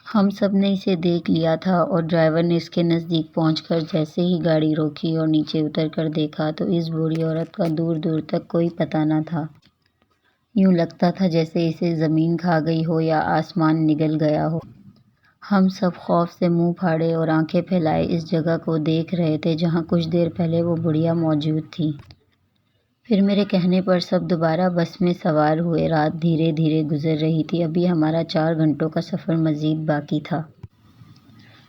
ہم سب نے اسے دیکھ لیا تھا اور ڈرائیور نے اس کے نزدیک پہنچ کر جیسے ہی گاڑی روکی اور نیچے اتر کر دیکھا تو اس بوڑھی عورت کا دور دور تک کوئی پتہ نہ تھا۔ یوں لگتا تھا جیسے اسے زمین کھا گئی ہو یا آسمان نگل گیا ہو۔ ہم سب خوف سے منہ پھاڑے اور آنکھیں پھیلائے اس جگہ کو دیکھ رہے تھے جہاں کچھ دیر پہلے وہ بڑھیا موجود تھی۔ پھر میرے کہنے پر سب دوبارہ بس میں سوار ہوئے۔ رات دھیرے دھیرے گزر رہی تھی۔ ابھی ہمارا 4 گھنٹوں کا سفر مزید باقی تھا۔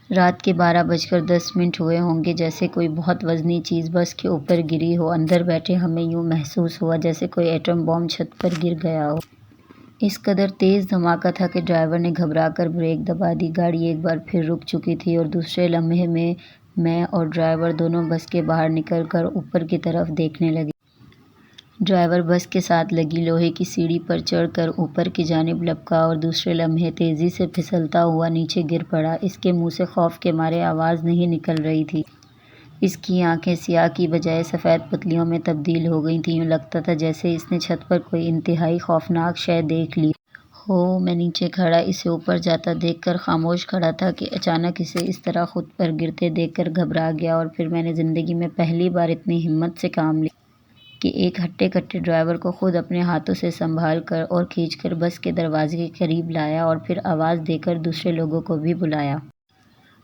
رات کے 12:10 ہوئے ہوں گے۔ جیسے کوئی بہت وزنی چیز بس کے اوپر گری ہو۔ اندر بیٹھے ہمیں یوں محسوس ہوا جیسے کوئی ایٹم بم چھت پر گر گیا ہو۔ اس قدر تیز دھماکہ تھا کہ ڈرائیور نے گھبرا کر بریک دبا دی۔ گاڑی ایک بار پھر رک چکی تھی اور دوسرے لمحے میں اور ڈرائیور دونوں بس کے باہر نکل کر اوپر کی طرف دیکھنے لگے۔ ڈرائیور بس کے ساتھ لگی لوہے کی سیڑھی پر چڑھ کر اوپر کی جانب لپکا اور دوسرے لمحے تیزی سے پھسلتا ہوا نیچے گر پڑا۔ اس کے منہ سے خوف کے مارے آواز نہیں نکل رہی تھی۔ اس کی آنکھیں سیاہ کی بجائے سفید پتلیوں میں تبدیل ہو گئی تھیں۔ یوں لگتا تھا جیسے اس نے چھت پر کوئی انتہائی خوفناک شے دیکھ لی ہو۔ میں نیچے کھڑا اسے اوپر جاتا دیکھ کر خاموش کھڑا تھا کہ اچانک اسے اس طرح خود پر گرتے دیکھ کر گھبرا گیا اور پھر میں نے زندگی میں پہلی بار اتنی ہمت سے کام لیا کہ ایک ہٹے کٹے ڈرائیور کو خود اپنے ہاتھوں سے سنبھال کر اور کھینچ کر بس کے دروازے کے قریب لایا اور پھر آواز دے کر دوسرے لوگوں کو بھی بلایا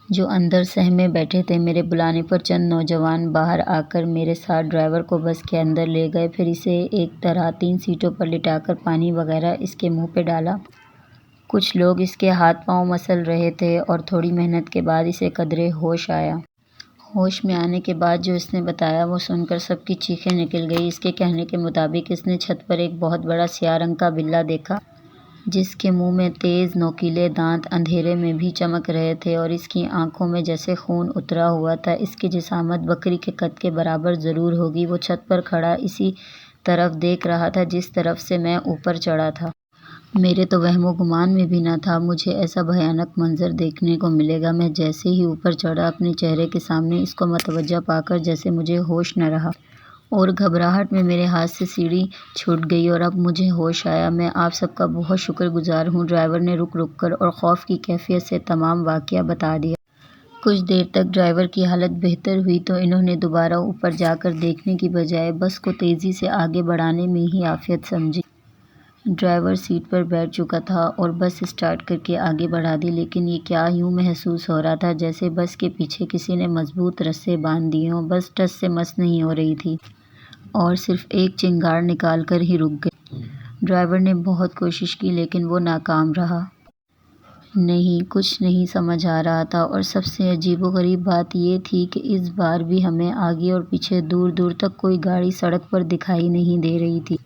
جو اندر سہمے بیٹھے تھے۔ میرے بلانے پر چند نوجوان باہر آ کر میرے ساتھ ڈرائیور کو بس کے اندر لے گئے۔ پھر اسے ایک طرح 3 سیٹوں پر لٹا کر پانی وغیرہ اس کے منہ پہ ڈالا۔ کچھ لوگ اس کے ہاتھ پاؤں مسل رہے تھے اور تھوڑی محنت کے بعد اسے قدرے ہوش آیا۔ ہوش میں آنے کے بعد جو اس نے بتایا وہ سن کر سب کی چیخیں نکل گئی۔ اس کے کہنے کے مطابق اس نے چھت پر ایک بہت بڑا سیاہ رنگ کا بلّا دیکھا جس کے منہ میں تیز نوکیلے دانت اندھیرے میں بھی چمک رہے تھے اور اس کی آنکھوں میں جیسے خون اترا ہوا تھا۔ اس کی جسامت بکری کے قد کے برابر ضرور ہوگی۔ وہ چھت پر کھڑا اسی طرف دیکھ رہا تھا جس طرف سے میں اوپر چڑھا تھا۔ میرے تو وہم و گمان میں بھی نہ تھا مجھے ایسا بھیانک منظر دیکھنے کو ملے گا۔ میں جیسے ہی اوپر چڑھا اپنے چہرے کے سامنے اس کو متوجہ پا کر جیسے مجھے ہوش نہ رہا اور گھبراہٹ میں میرے ہاتھ سے سیڑھی چھوٹ گئی اور اب مجھے ہوش آیا۔ میں آپ سب کا بہت شکر گزار ہوں۔ ڈرائیور نے رک رک کر اور خوف کی کیفیت سے تمام واقعہ بتا دیا۔ کچھ دیر تک ڈرائیور کی حالت بہتر ہوئی تو انہوں نے دوبارہ اوپر جا کر دیکھنے کی بجائے بس کو تیزی سے آگے بڑھانے میں ہی عافیت سمجھی۔ ڈرائیور سیٹ پر بیٹھ چکا تھا اور بس اسٹارٹ کر کے آگے بڑھا دی، لیکن یہ کیا یوں محسوس ہو رہا تھا جیسے بس کے پیچھے کسی نے مضبوط رسے باندھ دیے ہوں۔ بس ٹس سے مس نہیں ہو رہی تھی اور صرف ایک چنگاڑ نکال کر ہی رک گئی۔ ڈرائیور نے بہت کوشش کی لیکن وہ ناکام رہا۔ نہیں کچھ نہیں سمجھ آ رہا تھا اور سب سے عجیب و غریب بات یہ تھی کہ اس بار بھی ہمیں آگے اور پیچھے دور دور تک کوئی گاڑی سڑک پر دکھائی نہیں دے رہی تھی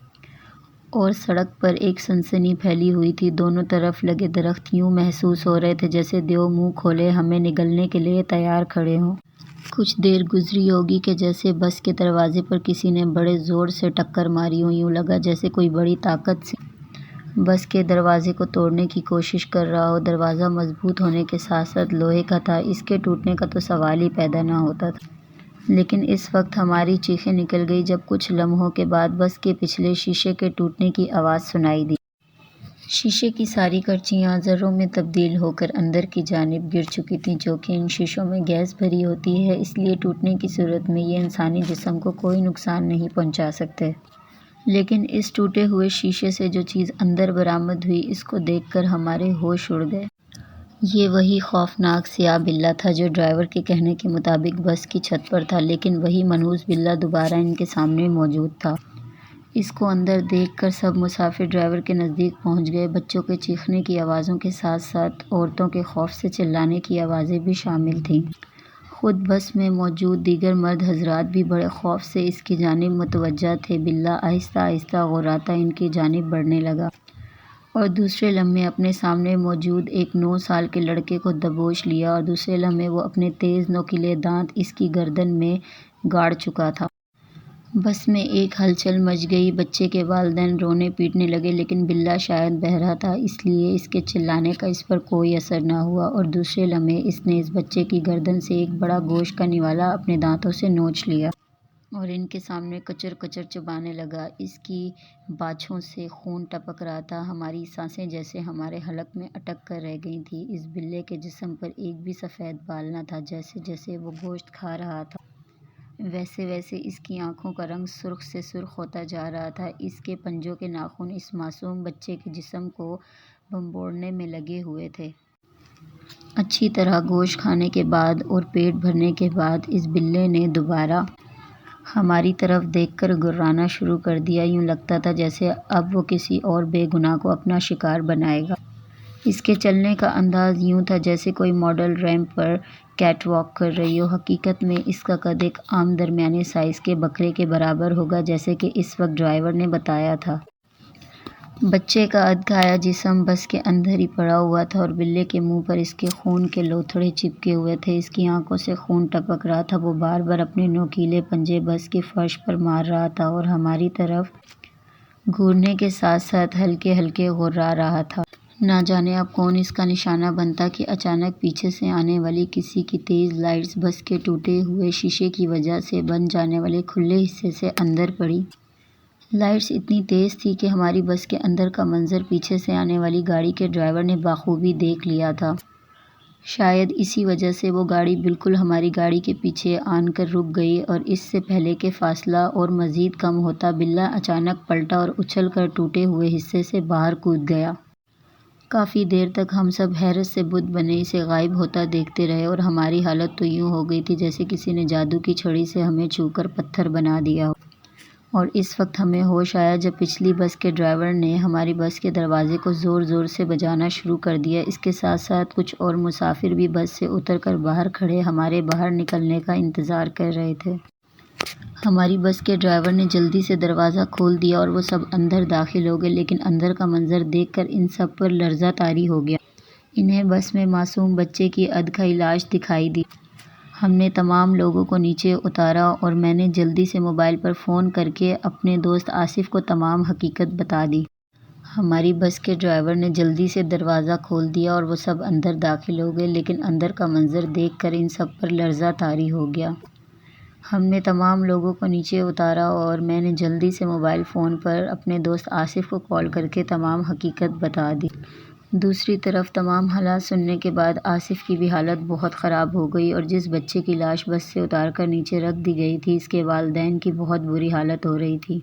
اور سڑک پر ایک سنسنی پھیلی ہوئی تھی۔ دونوں طرف لگے درخت یوں محسوس ہو رہے تھے جیسے دیو منہ کھولے ہمیں نگلنے کے لیے تیار کھڑے ہوں۔ کچھ دیر گزری ہوگی کہ جیسے بس کے دروازے پر کسی نے بڑے زور سے ٹکر ماری ہو۔ یوں لگا جیسے کوئی بڑی طاقت سے بس کے دروازے کو توڑنے کی کوشش کر رہا ہو۔ دروازہ مضبوط ہونے کے ساتھ ساتھ لوہے کا تھا، اس کے ٹوٹنے کا تو سوال ہی پیدا نہ ہوتا تھا۔ لیکن اس وقت ہماری چیخیں نکل گئی جب کچھ لمحوں کے بعد بس کے پچھلے شیشے کے ٹوٹنے کی آواز سنائی دی۔ شیشے کی ساری کرچیاں ذروں میں تبدیل ہو کر اندر کی جانب گر چکی تھیں، جو کہ ان شیشوں میں گیس بھری ہوتی ہے، اس لیے ٹوٹنے کی صورت میں یہ انسانی جسم کو کوئی نقصان نہیں پہنچا سکتے۔ لیکن اس ٹوٹے ہوئے شیشے سے جو چیز اندر برآمد ہوئی اس کو دیکھ کر ہمارے ہوش اڑ گئے۔ یہ وہی خوفناک سیاہ بلّا تھا جو ڈرائیور کے کہنے کے مطابق بس کی چھت پر تھا، لیکن وہی منحوس بلّا دوبارہ ان کے سامنے موجود تھا۔ اس کو اندر دیکھ کر سب مسافر ڈرائیور کے نزدیک پہنچ گئے۔ بچوں کے چیخنے کی آوازوں کے ساتھ ساتھ عورتوں کے خوف سے چلانے کی آوازیں بھی شامل تھیں۔ خود بس میں موجود دیگر مرد حضرات بھی بڑے خوف سے اس کی جانب متوجہ تھے۔ بلّا آہستہ آہستہ غوراتا ان کی جانب بڑھنے لگا اور دوسرے لمحے اپنے سامنے موجود ایک 9 سال کے لڑکے کو دبوچ لیا اور دوسرے لمحے وہ اپنے تیز نوکیلے دانت اس کی گردن میں گاڑ چکا تھا۔ بس میں ایک ہلچل مچ گئی۔ بچے کے والدین رونے پیٹنے لگے، لیکن بلّا شاید بہرا تھا اس لیے اس کے چلانے کا اس پر کوئی اثر نہ ہوا اور دوسرے لمحے اس نے اس بچے کی گردن سے ایک بڑا گوشت کا نوالا اپنے دانتوں سے نوچ لیا اور ان کے سامنے کچر کچر چبانے لگا۔ اس کی باچھوں سے خون ٹپک رہا تھا، ہماری سانسیں جیسے ہمارے حلق میں اٹک کر رہ گئی تھیں۔ اس بلے کے جسم پر ایک بھی سفید بال نہ تھا۔ جیسے جیسے وہ گوشت کھا رہا تھا ویسے ویسے اس کی آنکھوں کا رنگ سرخ سے سرخ ہوتا جا رہا تھا۔ اس کے پنجوں کے ناخن اس معصوم بچے کے جسم کو بھنبوڑنے میں لگے ہوئے تھے۔ اچھی طرح گوشت کھانے کے بعد اور پیٹ بھرنے کے بعد اس بلے نے دوبارہ ہماری طرف دیکھ کر گرانا شروع کر دیا۔ یوں لگتا تھا جیسے اب وہ کسی اور بے گناہ کو اپنا شکار بنائے گا۔ اس کے چلنے کا انداز یوں تھا جیسے کوئی ماڈل ریمپ پر کیٹ واک کر رہی ہو۔ حقیقت میں اس کا قد ایک عام درمیانے سائز کے بکرے کے برابر ہوگا، جیسے کہ اس وقت ڈرائیور نے بتایا تھا۔ بچے کا ادکھایا جسم بس کے اندر ہی پڑا ہوا تھا اور بلے کے منہ پر اس کے خون کے لوتھڑے چپکے ہوئے تھے۔ اس کی آنکھوں سے خون ٹپک رہا تھا۔ وہ بار بار اپنے نوکیلے پنجے بس کے فرش پر مار رہا تھا اور ہماری طرف گھورنے کے ساتھ ساتھ ہلکے ہلکے غرا رہا تھا۔ نہ جانے اب کون اس کا نشانہ بنتا کہ اچانک پیچھے سے آنے والی کسی کی تیز لائٹس بس کے ٹوٹے ہوئے شیشے کی وجہ سے بن جانے والے کھلے حصے سے اندر پڑی۔ لائٹس اتنی تیز تھی کہ ہماری بس کے اندر کا منظر پیچھے سے آنے والی گاڑی کے ڈرائیور نے بخوبی دیکھ لیا تھا۔ شاید اسی وجہ سے وہ گاڑی بالکل ہماری گاڑی کے پیچھے آن کر رک گئی اور اس سے پہلے کہ فاصلہ اور مزید کم ہوتا، بلّا اچانک پلٹا اور اچھل کر ٹوٹے ہوئے حصے سے باہر کود گیا۔ کافی دیر تک ہم سب حیرت سے بت بنے اسے غائب ہوتا دیکھتے رہے اور ہماری حالت تو یوں ہو گئی تھی جیسے کسی نے جادو کی چھڑی سے ہمیں چھو کر پتھر بنا دیا ہو۔ اور اس وقت ہمیں ہوش آیا جب پچھلی بس کے ڈرائیور نے ہماری بس کے دروازے کو زور زور سے بجانا شروع کر دیا۔ اس کے ساتھ ساتھ کچھ اور مسافر بھی بس سے اتر کر باہر کھڑے ہمارے باہر نکلنے کا انتظار کر رہے تھے۔ ہماری بس کے ڈرائیور نے جلدی سے دروازہ کھول دیا اور وہ سب اندر داخل ہو گئے، لیکن اندر کا منظر دیکھ کر ان سب پر لرزہ طاری ہو گیا۔ انہیں بس میں معصوم بچے کی ادکھائی لاش دکھائی دی۔ ہم نے تمام لوگوں کو نیچے اتارا اور میں نے جلدی سے موبائل پر فون کر کے اپنے دوست آصف کو تمام حقیقت بتا دی۔ ہماری بس کے ڈرائیور نے جلدی سے دروازہ کھول دیا اور وہ سب اندر داخل ہو گئے، لیکن اندر کا منظر دیکھ کر ان سب پر لرزہ طاری ہو گیا۔ ہم نے تمام لوگوں کو نیچے اتارا اور میں نے جلدی سے موبائل فون پر اپنے دوست آصف کو کال کر کے تمام حقیقت بتا دی۔ دوسری طرف تمام حالات سننے کے بعد آصف کی بھی حالت بہت خراب ہو گئی اور جس بچے کی لاش بس سے اتار کر نیچے رکھ دی گئی تھی، اس کے والدین کی بہت بری حالت ہو رہی تھی۔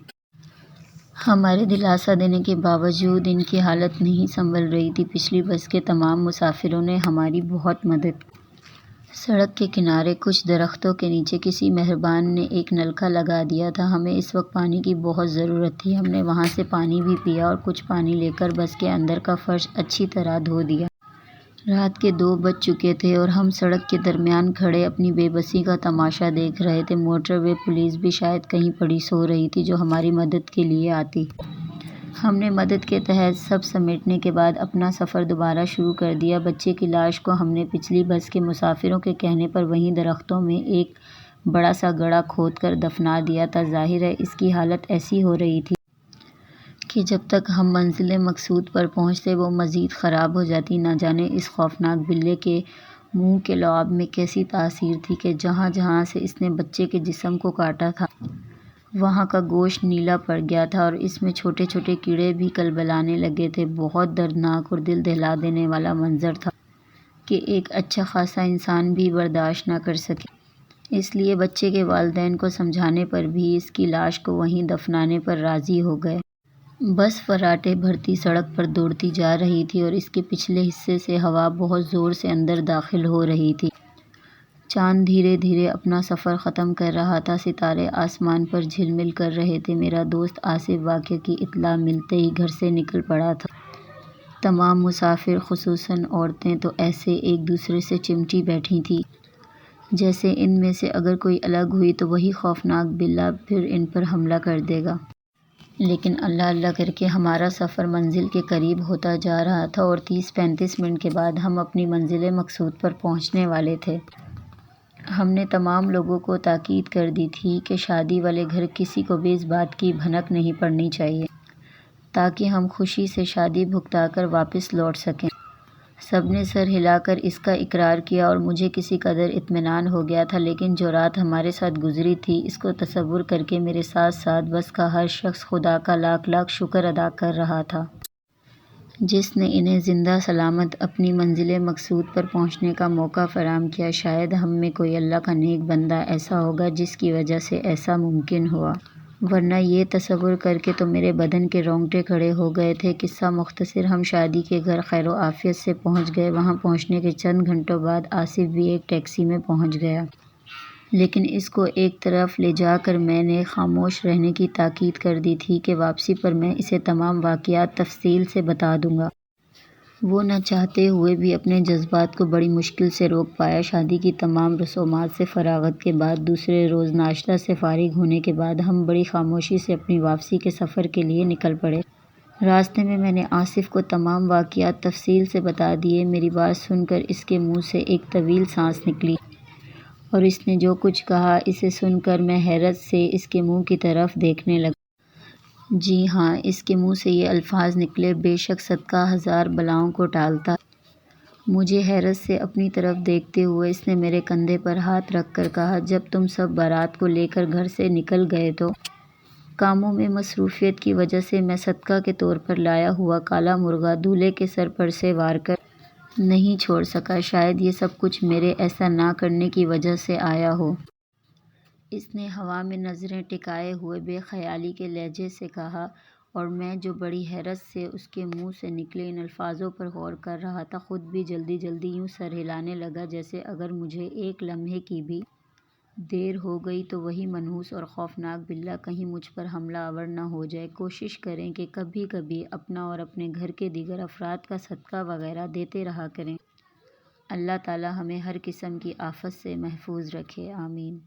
ہمارے دلاسا دینے کے باوجود ان کی حالت نہیں سنبھل رہی تھی۔ پچھلی بس کے تمام مسافروں نے ہماری بہت مدد کی۔ سڑک کے کنارے کچھ درختوں کے نیچے کسی مہربان نے ایک نلکا لگا دیا تھا۔ ہمیں اس وقت پانی کی بہت ضرورت تھی۔ ہم نے وہاں سے پانی بھی پیا اور کچھ پانی لے کر بس کے اندر کا فرش اچھی طرح دھو دیا۔ رات کے 2 بج چکے تھے اور ہم سڑک کے درمیان کھڑے اپنی بے بسی کا تماشا دیکھ رہے تھے۔ موٹر وے پولیس بھی شاید کہیں پڑی سو رہی تھی جو ہماری مدد کے لیے آتی۔ ہم نے مدد کے تحت سب سمیٹنے کے بعد اپنا سفر دوبارہ شروع کر دیا۔ بچے کی لاش کو ہم نے پچھلی بس کے مسافروں کے کہنے پر وہیں درختوں میں ایک بڑا سا گڑھا کھود کر دفنا دیا تھا۔ ظاہر ہے اس کی حالت ایسی ہو رہی تھی کہ جب تک ہم منزل مقصود پر پہنچتے وہ مزید خراب ہو جاتی۔ نہ جانے اس خوفناک بلے کے منہ کے لعاب میں کیسی تاثیر تھی کہ جہاں جہاں سے اس نے بچے کے جسم کو کاٹا تھا وہاں کا گوشت نیلا پڑ گیا تھا اور اس میں چھوٹے چھوٹے کیڑے بھی کلبلانے لگے تھے۔ بہت دردناک اور دل دہلا دینے والا منظر تھا کہ ایک اچھا خاصا انسان بھی برداشت نہ کر سکے۔ اس لیے بچے کے والدین کو سمجھانے پر بھی اس کی لاش کو وہیں دفنانے پر راضی ہو گئے۔ بس فراٹے بھرتی سڑک پر دوڑتی جا رہی تھی اور اس کے پچھلے حصے سے ہوا بہت زور سے اندر داخل ہو رہی تھی۔ چاند دھیرے دھیرے اپنا سفر ختم کر رہا تھا۔ ستارے آسمان پر جھلمل کر رہے تھے۔ میرا دوست آصف واقعے کی اطلاع ملتے ہی گھر سے نکل پڑا تھا۔ تمام مسافر خصوصاً عورتیں تو ایسے ایک دوسرے سے چمٹی بیٹھی تھیں جیسے ان میں سے اگر کوئی الگ ہوئی تو وہی خوفناک بلّا پھر ان پر حملہ کر دے گا۔ لیکن اللہ اللہ کر کے ہمارا سفر منزل کے قریب ہوتا جا رہا تھا اور 30-35 منٹ کے بعد ہم اپنی منزل مقصود پر پہنچنے والے تھے۔ ہم نے تمام لوگوں کو تاکید کر دی تھی کہ شادی والے گھر کسی کو بھی اس بات کی بھنک نہیں پڑنی چاہیے تاکہ ہم خوشی سے شادی بھگتا کر واپس لوٹ سکیں۔ سب نے سر ہلا کر اس کا اقرار کیا اور مجھے کسی قدر اطمینان ہو گیا تھا، لیکن جو رات ہمارے ساتھ گزری تھی اس کو تصور کر کے میرے ساتھ ساتھ بس کا ہر شخص خدا کا لاکھ لاکھ شکر ادا کر رہا تھا، جس نے انہیں زندہ سلامت اپنی منزل مقصود پر پہنچنے کا موقع فراہم کیا۔ شاید ہم میں کوئی اللہ کا نیک بندہ ایسا ہوگا جس کی وجہ سے ایسا ممکن ہوا، ورنہ یہ تصور کر کے تو میرے بدن کے رونگٹے کھڑے ہو گئے تھے۔ قصہ مختصر، ہم شادی کے گھر خیر و عافیت سے پہنچ گئے۔ وہاں پہنچنے کے چند گھنٹوں بعد آصف بھی ایک ٹیکسی میں پہنچ گیا، لیکن اس کو ایک طرف لے جا کر میں نے خاموش رہنے کی تاکید کر دی تھی کہ واپسی پر میں اسے تمام واقعات تفصیل سے بتا دوں گا۔ وہ نہ چاہتے ہوئے بھی اپنے جذبات کو بڑی مشکل سے روک پایا۔ شادی کی تمام رسومات سے فراغت کے بعد دوسرے روز ناشتہ سے فارغ ہونے کے بعد ہم بڑی خاموشی سے اپنی واپسی کے سفر کے لیے نکل پڑے۔ راستے میں نے آصف کو تمام واقعات تفصیل سے بتا دیے۔ میری بات سن کر اس کے منہ سے ایک طویل سانس نکلی اور اس نے جو کچھ کہا اسے سن کر میں حیرت سے اس کے منہ کی طرف دیکھنے لگا۔ جی ہاں، اس کے منہ سے یہ الفاظ نکلے، بے شک صدقہ ہزار بلاؤں کو ٹالتا۔ مجھے حیرت سے اپنی طرف دیکھتے ہوئے اس نے میرے کندھے پر ہاتھ رکھ کر کہا، جب تم سب بارات کو لے کر گھر سے نکل گئے تو کاموں میں مصروفیت کی وجہ سے میں صدقہ کے طور پر لایا ہوا کالا مرغا دولہے کے سر پر سے وار کر نہیں چھوڑ سکا۔ شاید یہ سب کچھ میرے ایسا نہ کرنے کی وجہ سے آیا ہو۔ اس نے ہوا میں نظریں ٹکائے ہوئے بے خیالی کے لہجے سے کہا، اور میں جو بڑی حیرت سے اس کے منہ سے نکلے ان الفاظوں پر غور کر رہا تھا، خود بھی جلدی جلدی یوں سر ہلانے لگا جیسے اگر مجھے ایک لمحے کی بھی دیر ہو گئی تو وہی منحوس اور خوفناک بلّہ کہیں مجھ پر حملہ آور نہ ہو جائے۔ کوشش کریں کہ کبھی کبھی اپنا اور اپنے گھر کے دیگر افراد کا صدقہ وغیرہ دیتے رہا کریں۔ اللہ تعالیٰ ہمیں ہر قسم کی آفت سے محفوظ رکھے، آمین۔